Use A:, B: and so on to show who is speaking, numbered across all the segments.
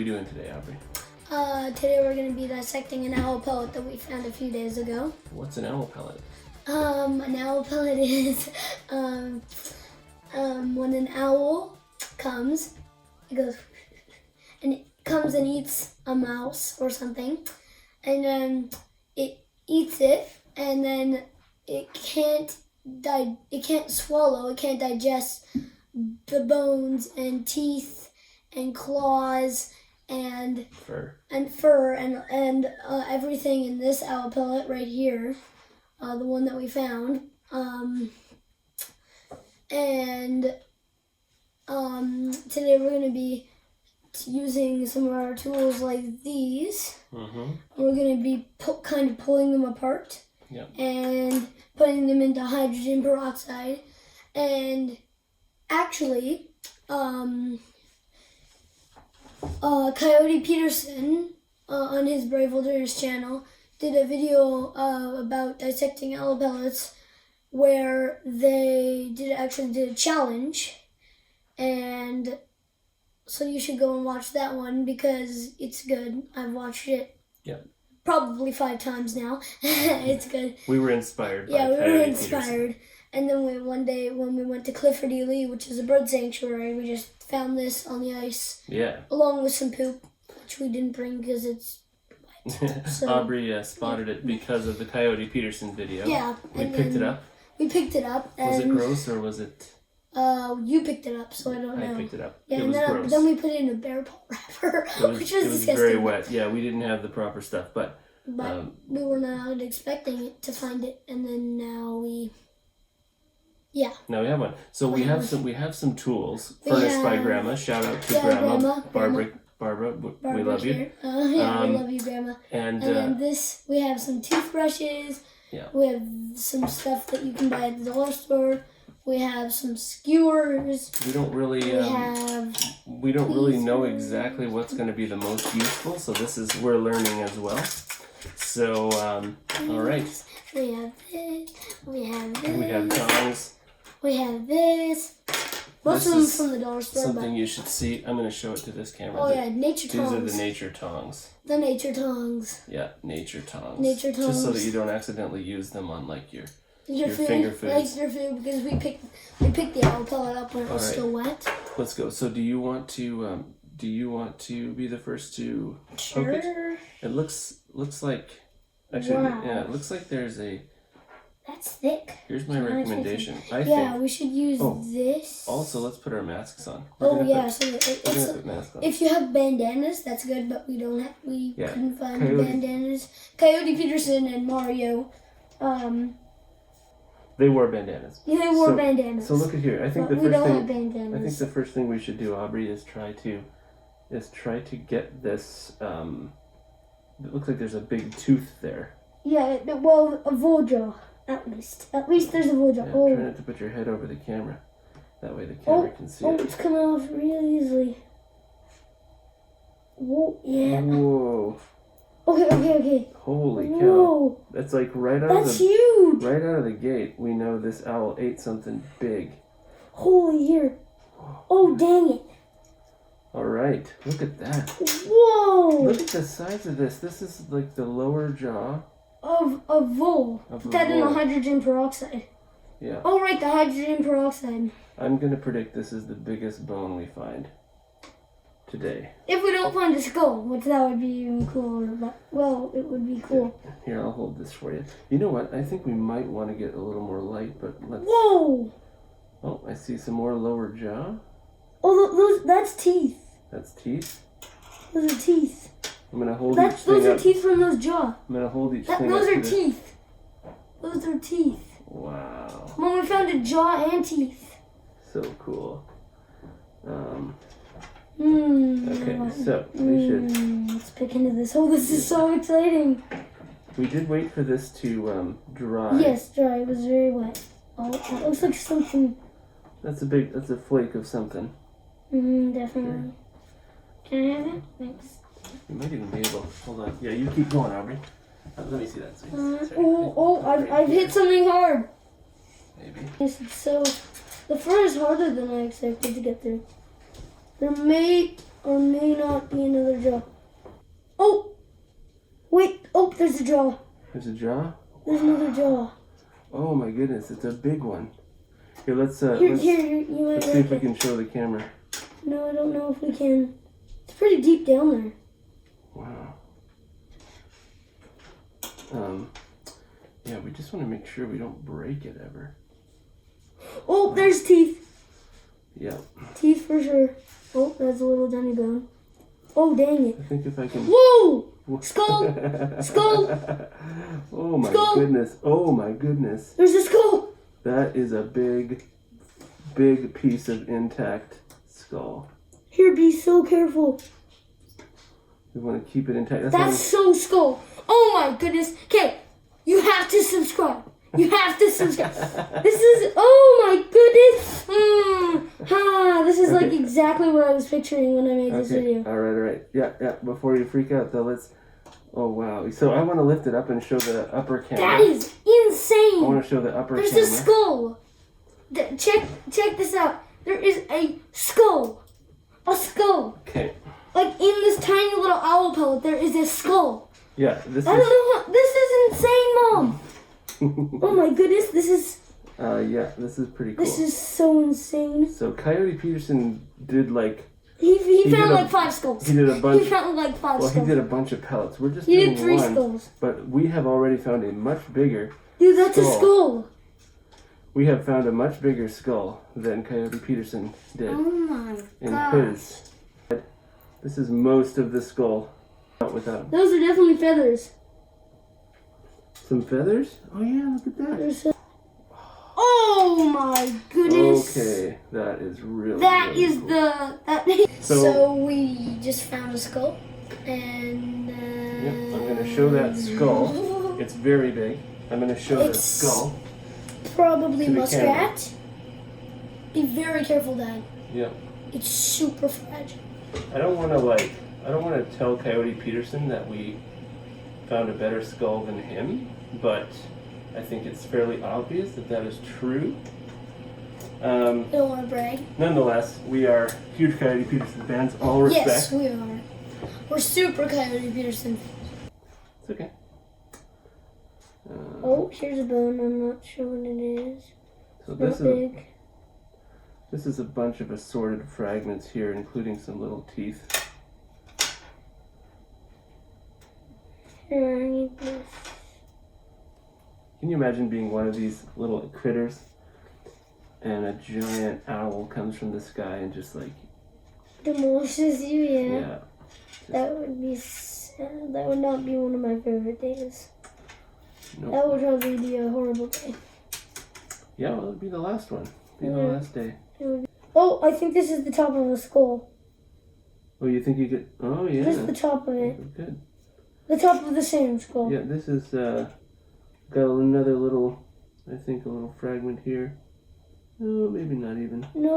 A: we doing today, Aubrey?
B: Today we're going to be dissecting an owl pellet that we found a few days ago.
A: What's an owl pellet?
B: An owl pellet is when an owl comes, it goes, and it comes and eats a mouse or something, and then it eats it, and then it can't swallow, it can't digest the bones and teeth and claws and fur and everything in this owl pellet right here, the one that we found, today we're going to be using some of our tools like these. We're going to be kind of pulling them apart.
A: Yep.
B: And putting them into hydrogen peroxide. And actually, Coyote Peterson on his Brave Wilderness channel did a video about dissecting owl pellets where they did a challenge, and so you should go and watch that one because it's good. I've watched it probably 5 times now. It's good.
A: We were inspired by
B: we
A: Coyote
B: were inspired.
A: Peterson.
B: And then one day when we went to Clifford E, which is a bird sanctuary, we just found this on the ice.
A: Yeah.
B: Along with some poop, which we didn't bring because it's white. So,
A: Aubrey spotted it because of the Coyote Peterson video.
B: Yeah.
A: We picked it up.
B: We picked it up. And,
A: was it gross or was it?
B: You picked it up, so I don't know.
A: I picked it up.
B: Yeah,
A: it was gross.
B: Then we put it in a bear paw wrapper, which was disgusting.
A: Very wet. Yeah, we didn't have the proper stuff, but
B: we were not expecting it to find it, and then now we. Yeah.
A: Now we have one. So we have some tools furnished by Grandma. Shout out to Grandma. Barbara, we love you.
B: We love you, Grandma.
A: And
B: then this, we have some toothbrushes.
A: Yeah.
B: We have some stuff that you can buy at the dollar store. We have some skewers.
A: We don't really know exactly what's going to be the most useful. So we're learning as well. So all right.
B: We have this. We have this.
A: We have tongs.
B: We have this. Most of them from the dollar store.
A: Something you should see. I'm going to show it to this camera.
B: Oh, yeah, nature tongs.
A: These are the nature tongs.
B: The nature tongs.
A: Yeah, nature tongs.
B: Nature tongs.
A: Just so that you don't accidentally use them on like your finger foods.
B: Like your food, because we picked the owl pellet up when it was still wet.
A: Let's go. So do you want to be the first to
B: poke it?
A: It looks like actually it looks like there's a.
B: That's thick.
A: Here's my recommendation. I
B: think we should use this.
A: Also, let's put our masks on.
B: If you have bandanas, that's good, but we don't have. We couldn't find the bandanas. Coyote Peterson and Mario.
A: They wore bandanas.
B: Yeah, they wore bandanas.
A: So look at here. I think the first thing we should do, Aubrey, is try to get this. It looks like there's a big tooth there. Yeah,
B: well, a vulture. At least there's a vulture.
A: Yeah, try not to put your head over the camera. That way the camera can see it.
B: Oh, it's coming off really easily. Whoa, yeah.
A: Whoa.
B: Okay.
A: Holy cow.
B: Whoa.
A: That's like
B: That's huge.
A: Right out of the gate, we know this owl ate something big.
B: Holy here. Oh, dang it.
A: All right. Look at that.
B: Whoa.
A: Look at the size of this. This is like the lower jaw.
B: Of a vole. That in the hydrogen peroxide.
A: Yeah.
B: Oh, right, the hydrogen peroxide.
A: I'm going to predict this is the biggest bone we find today.
B: If we don't find a skull, which that would be even cooler, but, well, it would be cool.
A: Here, I'll hold this for you. You know what? I think we might want to get a little more light, but let's...
B: Whoa!
A: Oh, I see some more lower jaw.
B: Oh, that's teeth.
A: That's teeth?
B: Those are teeth.
A: I'm going to hold each thing
B: Those are teeth from those jaw.
A: I'm going to hold each thing
B: Those are teeth. Those are teeth.
A: Wow.
B: Mom, we found a jaw and teeth.
A: So cool. Okay, so we should...
B: Let's pick into this. Oh, this is so exciting.
A: We did wait for this to dry.
B: Yes, dry. It was very wet. Oh, that looks like something.
A: That's a flake of something.
B: Definitely. Can I have it? Thanks.
A: You might even be able. Hold on. Yeah, you keep going, Aubrey. Let me see that.
B: I've hit something hard.
A: Maybe.
B: So, the fur is harder than I expected to get through. There may or may not be another jaw. Oh! Wait, oh, there's a jaw.
A: There's a jaw?
B: There's another jaw.
A: Oh my goodness, it's a big one. Here, let's
B: Here, you might
A: see if we can show the camera.
B: No, I don't know if we can. It's pretty deep down there.
A: Wow. Yeah, we just want to make sure we don't break it ever.
B: Oh, there's teeth.
A: Yeah.
B: Teeth for sure. Oh, that's a little tiny bone. Oh, dang it.
A: I think if I can...
B: Whoa! Skull! Skull!
A: Oh my
B: Skull!
A: goodness. Oh my goodness.
B: There's a skull!
A: That is a big, big piece of intact skull.
B: Here, be so careful.
A: We want to keep it intact.
B: That's so skull. Oh my goodness. Okay, you have to subscribe. You have to subscribe. This is, oh my goodness. This is like exactly what I was picturing when I made this video.
A: All right. Yeah. Before you freak out though, let's, oh wow. So I want to lift it up and show the upper camera.
B: That is insane.
A: I want to show the upper camera.
B: There's a skull. Check this out. There is a skull. A skull.
A: Okay.
B: Like in this tiny little owl pellet, there is a skull.
A: Yeah, this
B: I don't know how, this is insane, Mom. Oh my goodness, this is...
A: yeah, this is pretty cool.
B: This is so insane.
A: So Coyote Peterson did like...
B: He found like 5 skulls.
A: He did a bunch...
B: He found like 5 skulls.
A: Well, he did a bunch of pellets. We're just
B: He
A: doing
B: did 3
A: one,
B: skulls.
A: but we have already found a much bigger
B: Dude, that's
A: skull.
B: a skull.
A: We have found a much bigger skull than Coyote Peterson did.
B: Oh my
A: in
B: god.
A: his. This is most of the skull. Without
B: Those are definitely feathers.
A: some feathers? Oh yeah, look at that.
B: Oh my goodness.
A: Okay, that is really
B: That
A: really
B: is
A: cool.
B: the...
A: So-
B: So we just found a skull. And...
A: Yep, I'm going to show that skull. It's very big. I'm going to show the
B: It's-
A: skull.
B: Probably
A: to the
B: muskrat. Be very careful, Dad.
A: Yep.
B: It's super fragile.
A: I don't want to tell Coyote Peterson that we found a better skull than him, but I think it's fairly obvious that that is true.
B: I don't want to brag.
A: Nonetheless, we are huge Coyote Peterson fans. All respect.
B: Yes, we are. We're super Coyote Peterson.
A: It's okay.
B: Oh, here's a bone. I'm not sure what it is.
A: So
B: Not big.
A: this is a bunch of assorted fragments here, including some little teeth.
B: Here, I need this.
A: Can you imagine being one of these little critters and a giant owl comes from the sky and just like...
B: Demolishes you, yeah.
A: Yeah.
B: That would be sad. That would not be one of my favorite days.
A: Nope.
B: That would probably be a horrible day.
A: Yeah, well, it would be the last one. Be the
B: Yeah.
A: last day.
B: Oh, I think this is the top of a skull.
A: Oh, you think you could... Oh, yeah.
B: This is the top of it.
A: Good.
B: The top of the same skull.
A: Yeah, this is... got another little... I think a little fragment here. Oh, maybe not even.
B: No.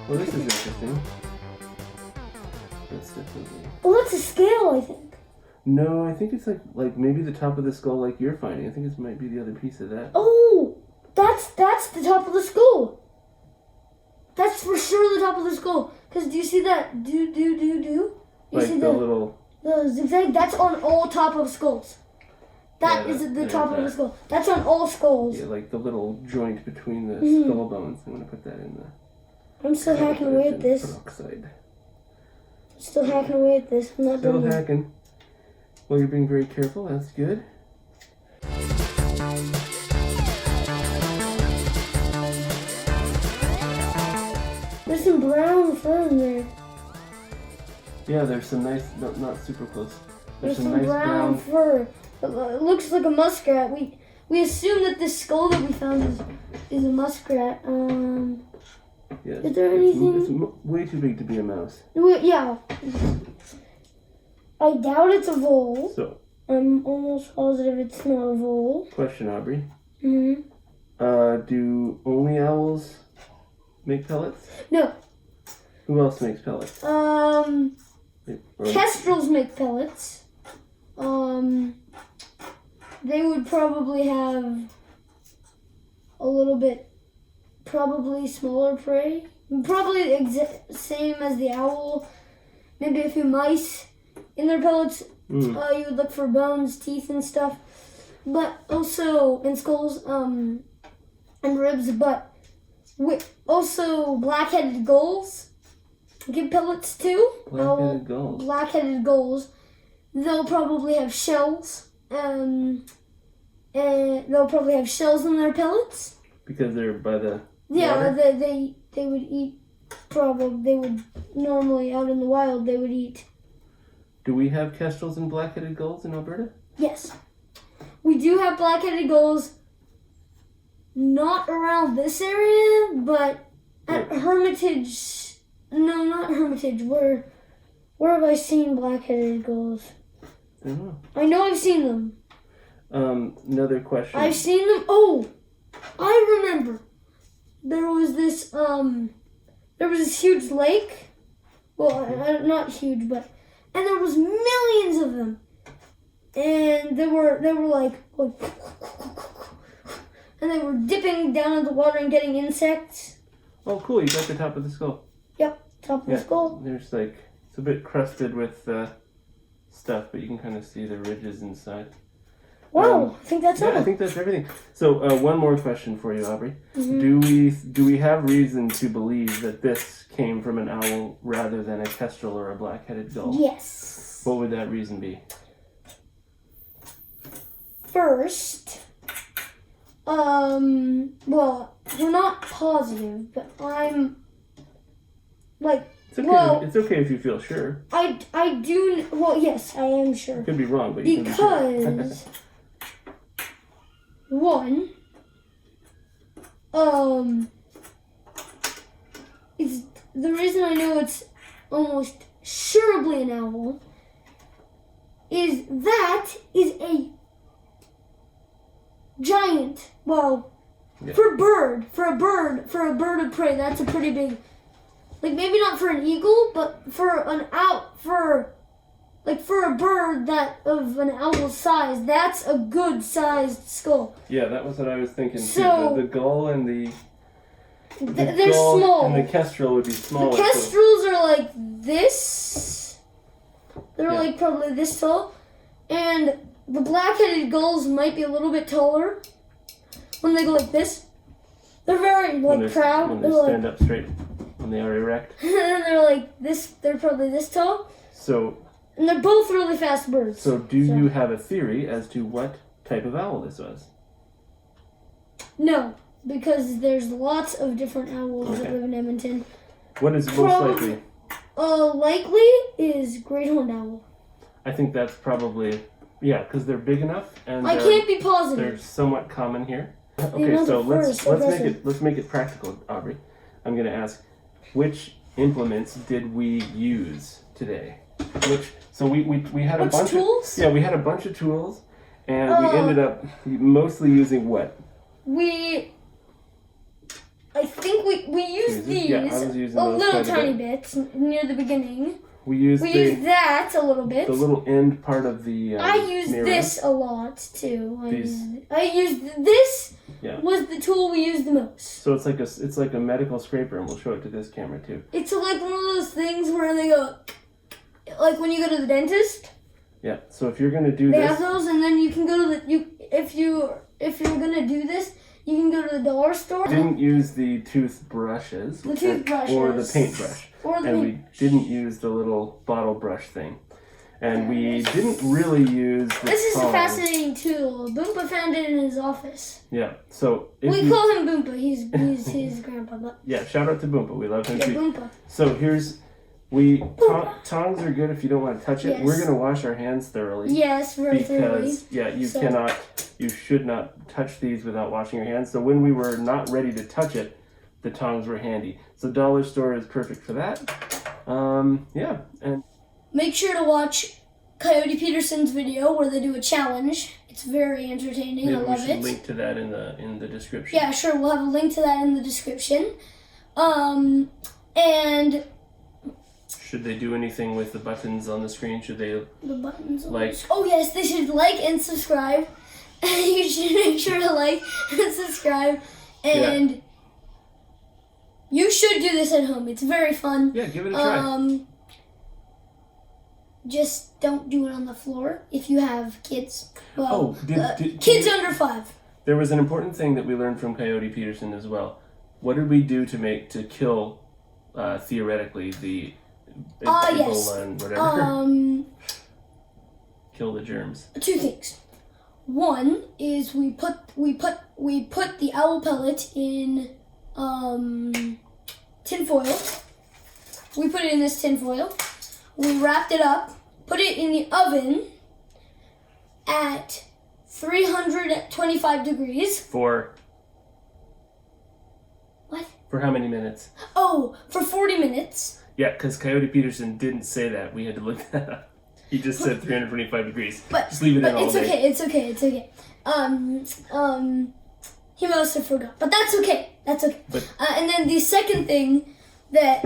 A: Well, this is interesting. That's definitely...
B: Oh, that's a scale, I think.
A: No, I think it's like maybe the top of the skull like you're finding. I think this might be the other piece of that.
B: Oh, that's the top of the skull. That's for sure the top of the skull. Because do you see that? Do? You
A: Like
B: see
A: the little...
B: The zigzag? That's on all top of skulls. That
A: Yeah,
B: is the
A: there's
B: top of
A: that.
B: the skull. That's on all skulls.
A: Yeah, like the little joint between the skull bones. I'm gonna put that in the...
B: I'm still hacking away at this.
A: Peroxide.
B: Still hacking away at this. I'm not
A: Still
B: done yet.
A: hacking. Well, you're being very careful. That's good.
B: There's some brown fur in there.
A: Yeah, there's some nice... Not super close.
B: There's some
A: nice
B: brown fur. It looks like a muskrat. We assume that this skull that we found is a muskrat.
A: Yeah,
B: Is there anything?
A: It's way too big to be a mouse.
B: Yeah. I doubt it's a vole.
A: So,
B: I'm almost positive it's not a vole.
A: question, Aubrey.
B: Mm-hmm.
A: Do only owls make pellets?
B: No.
A: Who else makes pellets?
B: Kestrels make pellets. they would probably have a little bit, probably smaller prey. Probably the same as the owl. Maybe a few mice in their pellets. You would look for bones, teeth, and stuff. But also, and skulls, and ribs. But also black-headed gulls give pellets too.
A: Black-headed gulls.
B: Black-headed gulls. They'll probably have shells. And they'll probably have shells in their pellets.
A: Because they're by the
B: yeah,
A: water?
B: they would eat. Probably they would normally out in the wild. They would eat.
A: Do we have kestrels and black-headed gulls in Alberta?
B: Yes, we do have black-headed gulls. Not around this area, but at Hermitage. No, not Hermitage. Where have I seen black-headed gulls?
A: I don't know.
B: I know I've seen them.
A: Another question.
B: I've seen them. Oh, I remember. There was this huge lake. Well, not huge, but and there was millions of them, and they were like, and they were dipping down in the water and getting insects.
A: Oh, cool! You got the top of the skull.
B: Yep, top of the skull.
A: There's like it's a bit crusted with stuff, but you can kind of see the ridges inside.
B: Wow, I think that's all.
A: I think that's everything. So one more question for you, Aubrey.
B: Mm-hmm.
A: Do we have reason to believe that this came from an owl rather than a kestrel or a black-headed gull?
B: Yes.
A: What would that reason be?
B: First, well, we're not positive, but I'm like.
A: It's okay.
B: Well,
A: it's okay if you feel sure.
B: I do. Well, yes, I am sure.
A: Could be wrong, but you can be sure.
B: Because one, it's the reason I know it's almost surely an owl is that is a giant. Well,
A: Yeah.
B: for a bird of prey, that's a pretty big. Like maybe not for an eagle, but for a bird that of an owl's size, that's a good sized skull.
A: Yeah, that was what I was thinking
B: So,
A: too. The gull and
B: they're
A: gull
B: small.
A: and the kestrel would be smaller.
B: The kestrels are like this. They're
A: Yeah.
B: like probably this tall, and the black-headed gulls might be a little bit taller when they go like this. They're very proud.
A: When they stand up straight, when they are erect.
B: And they're like this. They're probably this tall.
A: So.
B: And they're both really fast birds.
A: So do you have a theory as to what type of owl this was?
B: No, because there's lots of different owls that
A: Okay.
B: live in Edmonton.
A: What is most likely?
B: Likely is great horned owl.
A: I think that's probably, yeah, because they're big enough and
B: I can't be
A: they're
B: positive.
A: somewhat common here.
B: You're
A: Okay,
B: not
A: so
B: the first,
A: let's make it practical, Aubrey. I'm going to ask, which implements did we use today? So we had a bunch
B: tools?
A: We had a bunch of tools, and we ended up mostly using what?
B: I think we used these
A: I was using
B: a
A: those
B: little
A: quite a
B: tiny
A: bit.
B: bits near the beginning.
A: We used
B: that a little bit.
A: the little end part of the
B: I used
A: mirror.
B: this a lot too.
A: These-
B: I used this.
A: Yeah.
B: Was the tool we used the most.
A: So it's like a medical scraper, and we'll show it to this camera too.
B: It's like one of those things where they go, like when you go to the dentist.
A: Yeah. So if you're gonna do
B: They
A: this,
B: have those, and then you can go to if you're gonna do this, you can go to the dollar store.
A: didn't use the toothbrushes,
B: The toothbrushes.
A: or the paintbrush, and we didn't use the little bottle brush thing, and we didn't really use the
B: This is a
A: tongs.
B: fascinating tool. Boompa found it in his office.
A: Yeah. So
B: We call him Boompa. He's his grandpa, but
A: yeah, shout out to Boompa. We love him
B: yeah,
A: too.
B: Boompa.
A: So here's tongs are good if you don't want to touch it.
B: Yes.
A: We're gonna wash our hands thoroughly.
B: Yes, very thoroughly.
A: Because you should not touch these without washing your hands. So when we were not ready to touch it, the tongs were handy. So dollar store is perfect for that. And
B: Make sure to watch Coyote Peterson's video where they do a challenge. It's very entertaining.
A: maybe
B: I
A: we
B: love
A: should
B: it.
A: link to that in the description.
B: Yeah, sure. We'll have a link to that in the description. And
A: Should they do anything with the buttons on the screen? Should they
B: the buttons.
A: like?
B: Oh yes, they should like and subscribe, You should make sure to like and subscribe. And you should do this at home. It's very fun.
A: Yeah, give it a try.
B: Just don't do it on the floor if you have kids. Well,
A: did
B: kids under 5.
A: There was an important thing that we learned from Coyote Peterson as well. What did we do to kill theoretically the Ebola and whatever? Kill the germs.
B: 2 things. One is we put the owl pellet in tin foil. We put it in this tin foil. We wrapped it up, put it in the oven at 325 degrees.
A: For
B: what?
A: For how many minutes?
B: Oh, for 40 minutes.
A: Yeah, because Coyote Peterson didn't say that. We had to look that up. He just said 325 degrees.
B: But
A: just leave it in all day.
B: It's okay. He must have forgot. But that's okay. And then the second thing that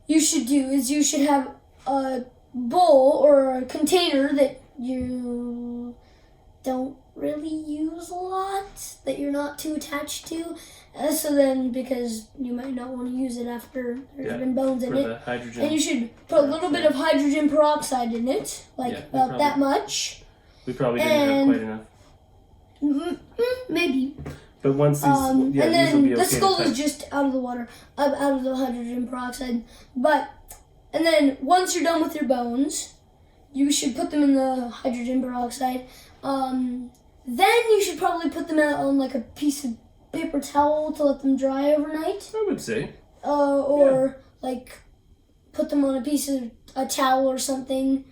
B: you should do is you should have a bowl or a container that you don't really use a lot, that you're not too attached to. So then, because you might not want to use it after there's been bones in it.
A: The hydrogen.
B: And you should put a little bit of hydrogen peroxide in it, about that much.
A: We probably didn't have quite enough.
B: Maybe.
A: But once these,
B: and then
A: these will be okay
B: the skull
A: to
B: is just out of the water, out of the hydrogen peroxide. And then once you're done with your bones, you should put them in the hydrogen peroxide. Then you should probably put them out on like a piece of paper towel to let them dry overnight.
A: I would say.
B: Or like put them on a towel or something,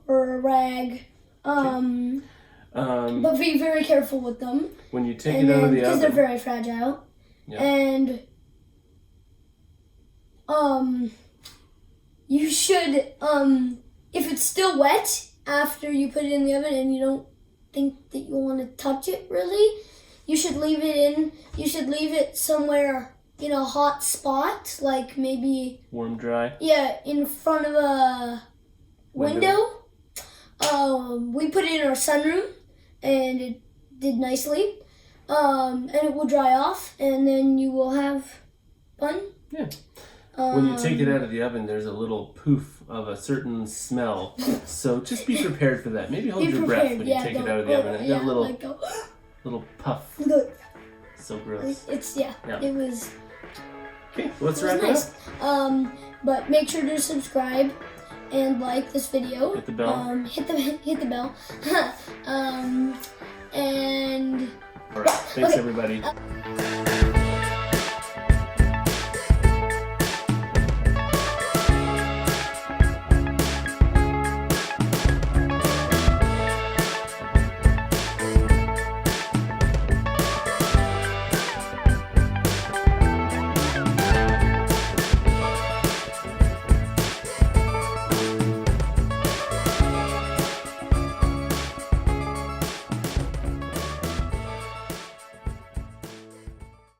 B: or a rag. But be very careful with them.
A: When you take it out of the oven,
B: because they're very fragile.
A: Yeah.
B: And you should if it's still wet after you put it in the oven and you don't think that you want to touch it really, you should leave it somewhere in a hot spot, like maybe
A: warm, dry.
B: Yeah, in front of a window. We put it in our sunroom and it did nicely. And it will dry off and then you will have fun.
A: Yeah. When you take it out of the oven, there's a little poof of a certain smell. So just be prepared for that. Maybe hold your breath when you take it out of the oven. And get a little puff. So gross.
B: It was.
A: Okay, let's wrap it up.
B: But make sure to subscribe and like this video.
A: Hit the bell.
B: Hit the bell. And.
A: All right. Thanks, everybody.